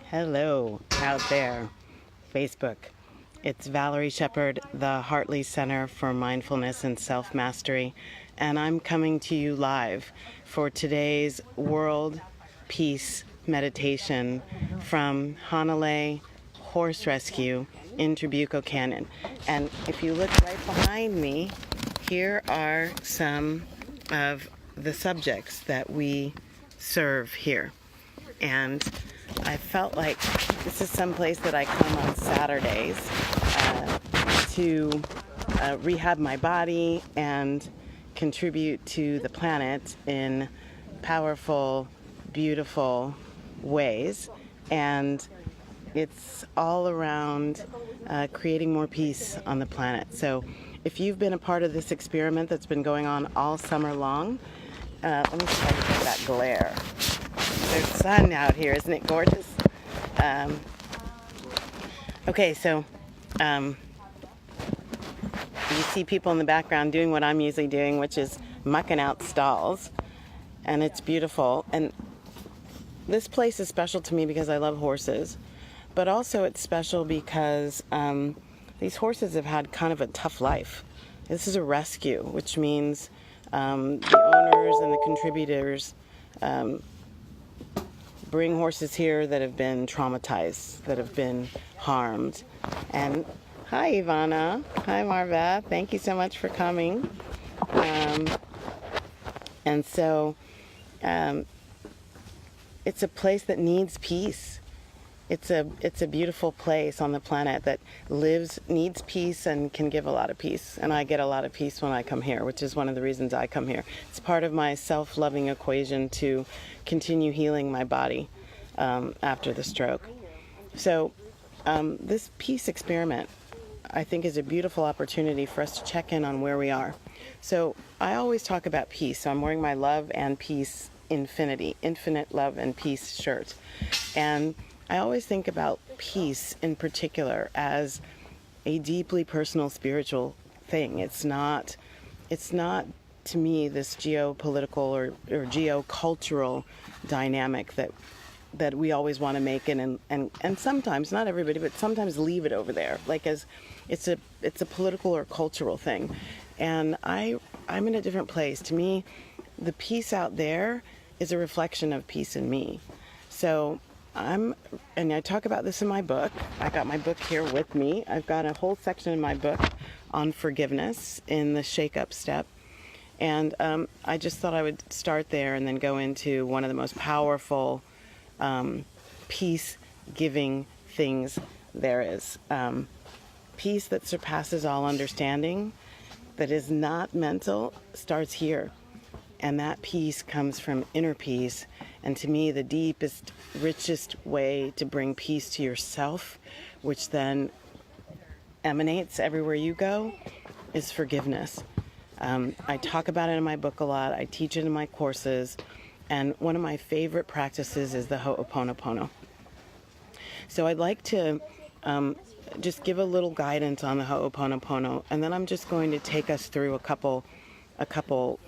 Hello out there, Facebook. It's Valerie Sheppard, the Hartley Center for Mindfulness and Self-Mastery, and I'm coming to you live for today's World Peace Meditation from Hanalei Horse Rescue in Trabuco Canyon. And if you look right behind me, here are some of the subjects that we serve here. And I felt like this is some place that I come on Saturdays to rehab my body and contribute to the planet in powerful, beautiful ways. And it's all around creating more peace on the planet. So if you've been a part of this experiment that's been going on all summer long, let me try to get that glare. There's sun out here, isn't it gorgeous? Okay, so you see people in the background doing what I'm usually doing, which is mucking out stalls, and it's beautiful. And this place is special to me because I love horses, but also it's special because these horses have had kind of a tough life. This is a rescue, which means the owners and the contributors bring horses here that have been traumatized, that have been harmed. And hi, Ivana. Hi, Marva. Thank you so much for coming. And so it's a place that needs peace. It's a beautiful place on the planet that needs peace and can give a lot of peace. And I get a lot of peace when I come here, which is one of the reasons I come here. It's part of my self-loving equation to continue healing my body after the stroke. So this peace experiment, I think, is a beautiful opportunity for us to check in on where we are. So I always talk about peace. So I'm wearing my Love and Peace Infinity, Infinite Love and Peace shirt. And I always think about peace in particular as a deeply personal spiritual thing. It's not to me this geopolitical or geocultural dynamic that we always want to make and sometimes, not everybody, but sometimes leave it over there, like as it's a political or cultural thing. And I'm in a different place. To me, the peace out there is a reflection of peace in me. So and I talk about this in my book. I got my book here with me. I've got a whole section in my book on forgiveness in the shake-up step. And I just thought I would start there and then go into one of the most powerful peace-giving things there is. Peace that surpasses all understanding, that is not mental, starts here. And that peace comes from inner peace. And to me, the deepest, richest way to bring peace to yourself, which then emanates everywhere you go, is forgiveness. I talk about it in my book a lot. I teach it in my courses. And one of my favorite practices is the Ho'oponopono. So I'd like to just give a little guidance on the Ho'oponopono, and then I'm just going to take us through a couple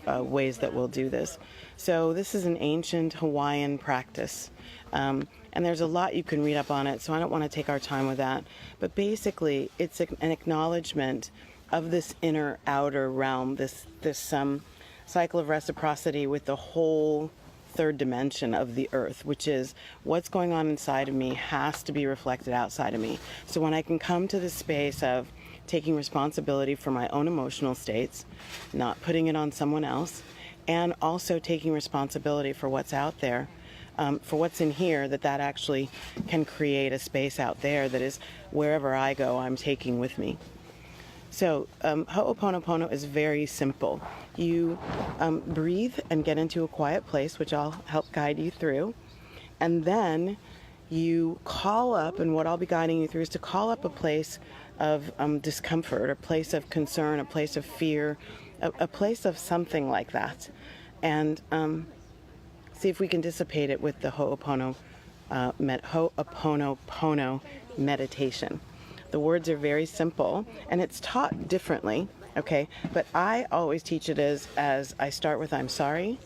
ways that we'll do this. So this is an ancient Hawaiian practice, and there's a lot you can read up on it, so I don't want to take our time with that. But basically, it's an acknowledgement of this inner outer realm, this cycle of reciprocity with the whole third dimension of the earth, which is what's going on inside of me has to be reflected outside of me. So when I can come to the space of taking responsibility for my own emotional states, not putting it on someone else, and also taking responsibility for what's out there, for what's in here, that actually can create a space out there that is wherever I go, I'm taking with me. So Ho'oponopono is very simple. You breathe and get into a quiet place, which I'll help guide you through, and then you call up, and what I'll be guiding you through is to call up a place of discomfort, a place of concern, a place of fear, a place of something like that, and see if we can dissipate it with the Ho'oponopono meditation. The words are very simple, and it's taught differently, okay? But I always teach it as I start with, I'm sorry,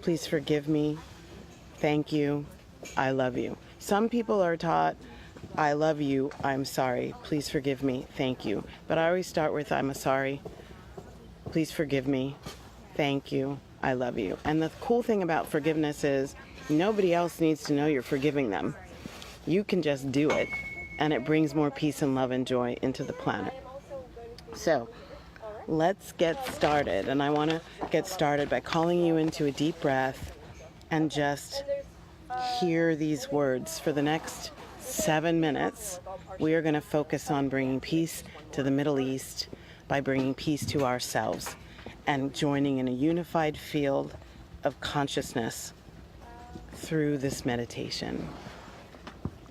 please forgive me, thank you, I love you. Some people are taught, I love you, I'm sorry, please forgive me, thank you. But I always start with, I'm sorry, please forgive me, thank you, I love you. And the cool thing about forgiveness is nobody else needs to know you're forgiving them. You can just do it, and it brings more peace and love and joy into the planet. So let's get started. And I want to get started by calling you into a deep breath and just hear these words. For the next 7 minutes, we are going to focus on bringing peace to the Middle East by bringing peace to ourselves and joining in a unified field of consciousness through this meditation.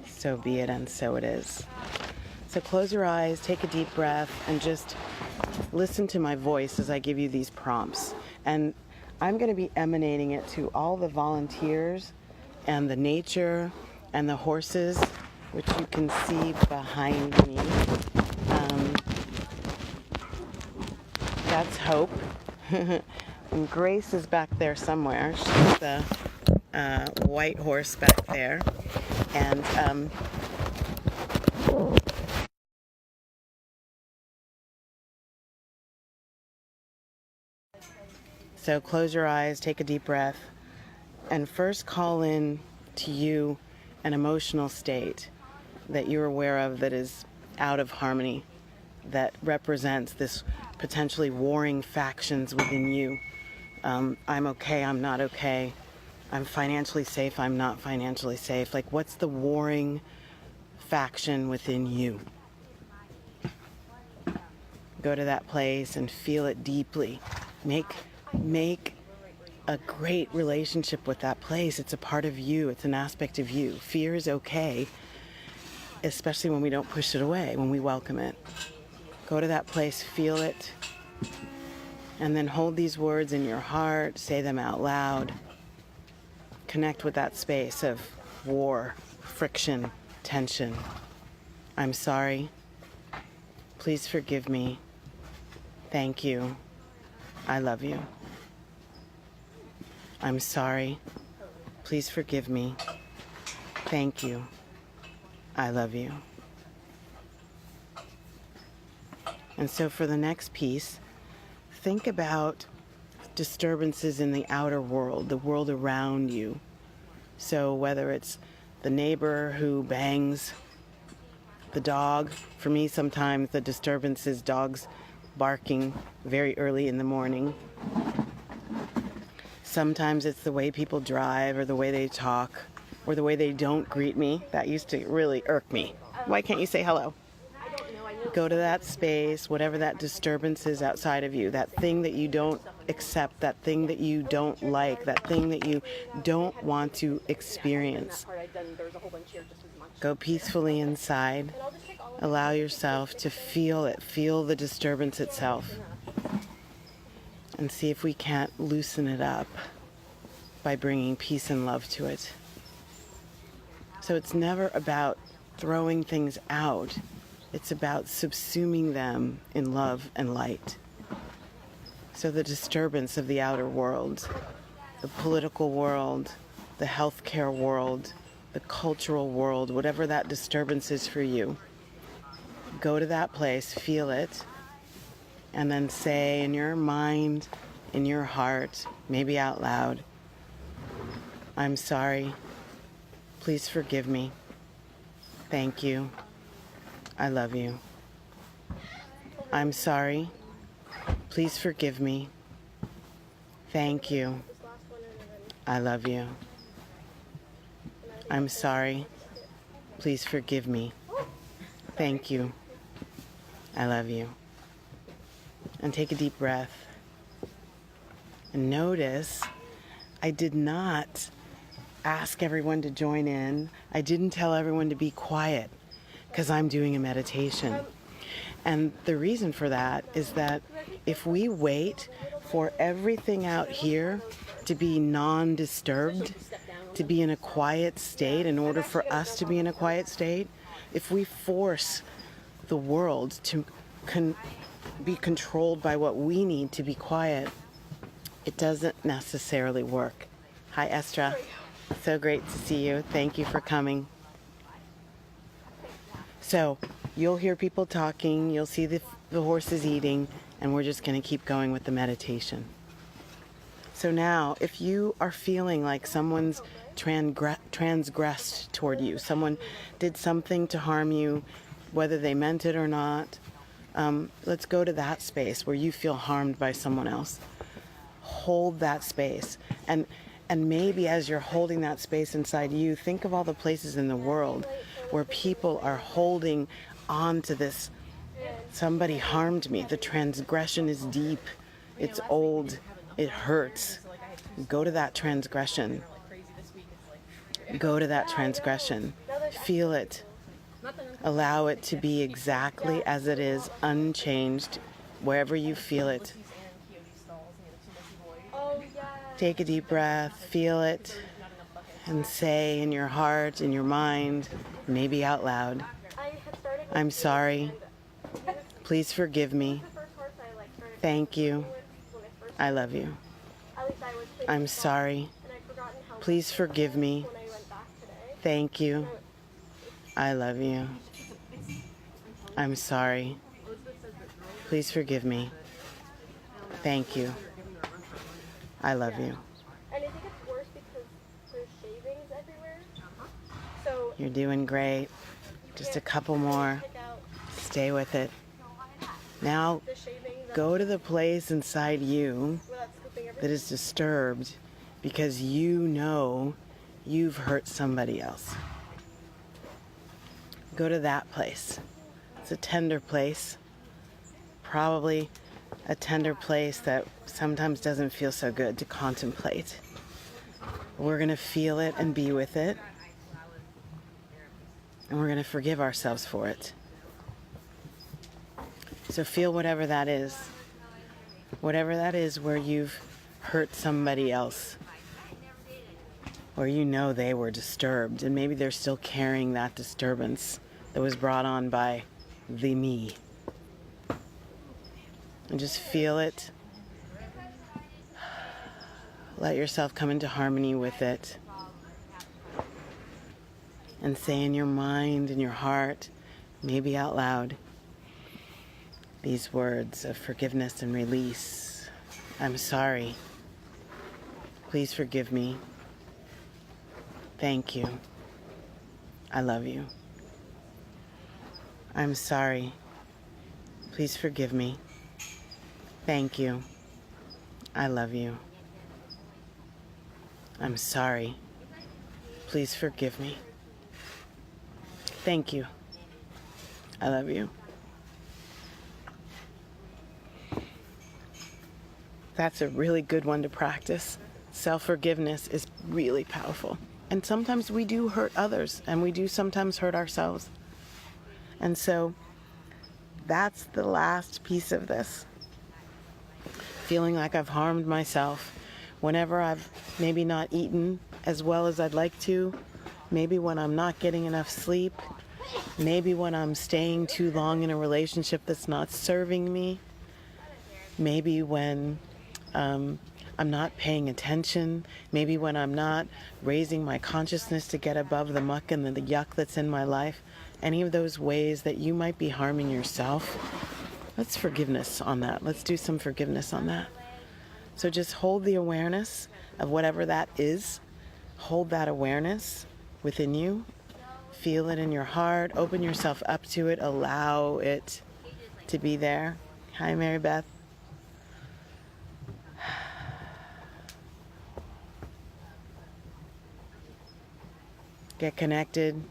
So be it, and so it is. So close your eyes, take a deep breath, and just listen to my voice as I give you these prompts. And I'm going to be emanating it to all the volunteers and the nature and the horses, which you can see behind me. That's Hope. And Grace is back there somewhere. She's the white horse back there. And so close your eyes, take a deep breath, and first call in to you an emotional state that you're aware of that is out of harmony, that represents this potentially warring factions within you. I'm okay, I'm not okay. I'm financially safe, I'm not financially safe. Like, what's the warring faction within you? Go to that place and feel it deeply. Make a great relationship with that place. It's a part of you. It's an aspect of you. Fear is okay, especially when we don't push it away, when we welcome it. Go to that place, feel it, and then hold these words in your heart, say them out loud. Connect with that space of war, friction, tension. I'm sorry. Please forgive me. Thank you. I love you. I'm sorry. Please forgive me. Thank you. I love you. And so for the next piece, think about disturbances in the outer world, the world around you. So whether it's the neighbor who bangs the dog, for me sometimes the disturbance is dogs barking very early in the morning. Sometimes it's the way people drive or the way they talk or the way they don't greet me. That used to really irk me. Why can't you say hello? Go to that space, whatever that disturbance is outside of you, that thing that you don't accept, that thing that you don't like, that thing that you don't want to experience. Go peacefully inside. Allow yourself to feel it, feel the disturbance itself, and see if we can't loosen it up by bringing peace and love to it. So it's never about throwing things out. It's about subsuming them in love and light. So the disturbance of the outer world, the political world, the healthcare world, the cultural world, whatever that disturbance is for you, go to that place, feel it, and then say in your mind, in your heart, maybe out loud, I'm sorry. Please forgive me. Thank you. I love you. I'm sorry. Please forgive me. Thank you. I love you. I'm sorry. Please forgive me. Thank you. I love you. And take a deep breath. And notice I did not ask everyone to join in. I didn't tell everyone to be quiet because I'm doing a meditation. And the reason for that is that if we wait for everything out here to be non-disturbed, to be in a quiet state in order for us to be in a quiet state, if we force the world to be controlled by what we need to be quiet, it doesn't necessarily work. Hi, Estra. So great to see you. Thank you for coming. So you'll hear people talking, you'll see the horses eating, and we're just going to keep going with the meditation. So now, if you are feeling like someone's transgressed toward you, someone did something to harm you, whether they meant it or not, let's go to that space where you feel harmed by someone else. Hold that space. And maybe as you're holding that space inside you, think of all the places in the world where people are holding on to this. Somebody harmed me. The transgression is deep. It's old. It hurts. Go to that transgression. Go to that transgression. Feel it. Allow it to be exactly as it is, unchanged, wherever you feel it. Take a deep breath, feel it, and say in your heart, in your mind, maybe out loud, I'm sorry. Please forgive me. Thank you. I love you. I'm sorry. Please forgive me. Thank you. I love you. I'm sorry. Please forgive me. Thank you. I love you. And I think it's worse because there's shavings everywhere. So you're doing great. Just a couple more. Stay with it. Now, go to the place inside you that is disturbed because you know you've hurt somebody else. Go to that place. It's a tender place. Probably a tender place that sometimes doesn't feel so good to contemplate. We're going to feel it and be with it. And we're going to forgive ourselves for it. So feel whatever that is. Whatever that is where you've hurt somebody else. Or you know they were disturbed and maybe they're still carrying that disturbance that was brought on by the me. And just feel it. Let yourself come into harmony with it. And say in your mind, in your heart, maybe out loud, these words of forgiveness and release. I'm sorry. Please forgive me. Thank you. I love you. I'm sorry. Please forgive me. Thank you. I love you. I'm sorry. Please forgive me. Thank you. I love you. That's a really good one to practice. Self-forgiveness is really powerful. And sometimes we do hurt others, and we do sometimes hurt ourselves. And so that's the last piece of this. Feeling like I've harmed myself whenever I've maybe not eaten as well as I'd like to, maybe when I'm not getting enough sleep, maybe when I'm staying too long in a relationship that's not serving me, maybe when I'm not paying attention, maybe when I'm not raising my consciousness to get above the muck and the yuck that's in my life. Any of those ways that you might be harming yourself, let's forgiveness on that. Let's do some forgiveness on that. So just hold the awareness of whatever that is. Hold that awareness within you. Feel it in your heart. Open yourself up to it. Allow it to be there. Hi, Mary Beth. Get connected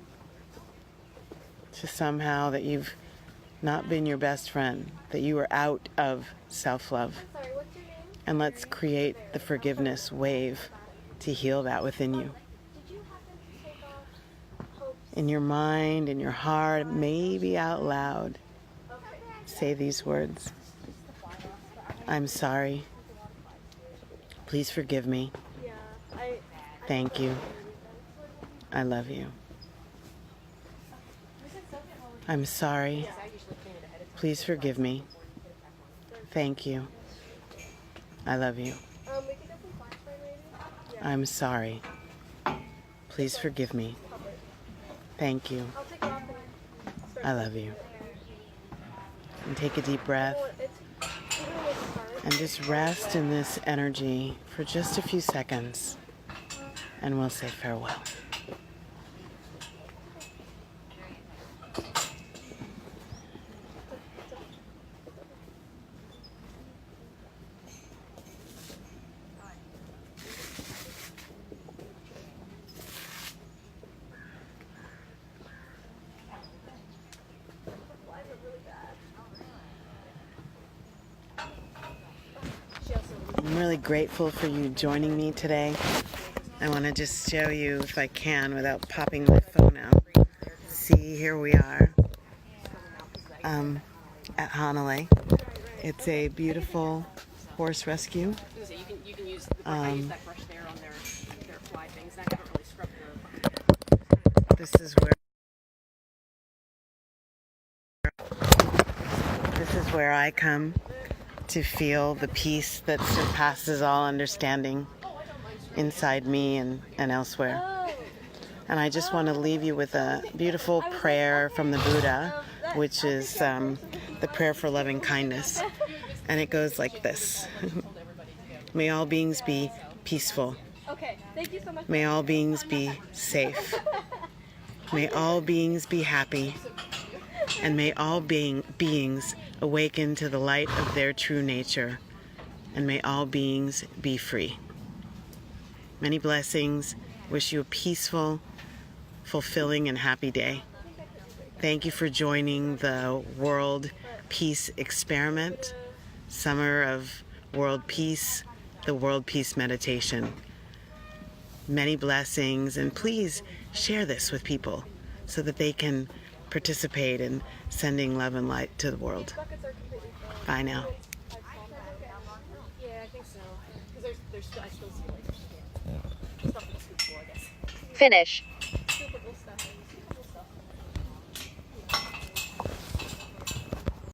to somehow that you've not been your best friend, that you are out of self-love. sorry, what's your name? And let's create the forgiveness wave to heal that within you. Did you happen to take off Hope's? In your mind, in your heart, maybe out loud, Okay. say these words. I'm sorry. Please forgive me. Yeah, Thank you. I love you. I'm sorry. Please forgive me. Thank you. I love you. we could get some flashlight maybe? Yeah. I'm sorry. Please forgive me. Thank you. I'll take it off and start I love you. And take a deep breath and just rest in this energy for just a few seconds, and we'll say farewell. I'm really grateful for you joining me today. I want to just show you, if I can, without popping my phone out. See, here we are at Hanalei. It's a beautiful horse rescue. You can use I use that brush there on their fly things. I haven't really scrubbed their. This is where I come to feel the peace that surpasses all understanding inside me and elsewhere. And I just want to leave you with a beautiful prayer from the Buddha, which is the prayer for loving kindness. And it goes like this. May all beings be peaceful. Okay, thank you so much. May all beings be safe. May all beings be happy. And may all beings awaken to the light of their true nature. And may all beings be free. Many blessings. Wish you a peaceful, fulfilling, and happy day. Thank you for joining the World Peace Experiment, Summer of World Peace, the World Peace Meditation. Many blessings, and please share this with people so that they can participate in sending love and light to the world. Bye now. Yeah, I think so. Because there's I still see like stuff in the scoop floor, I guess. Finish.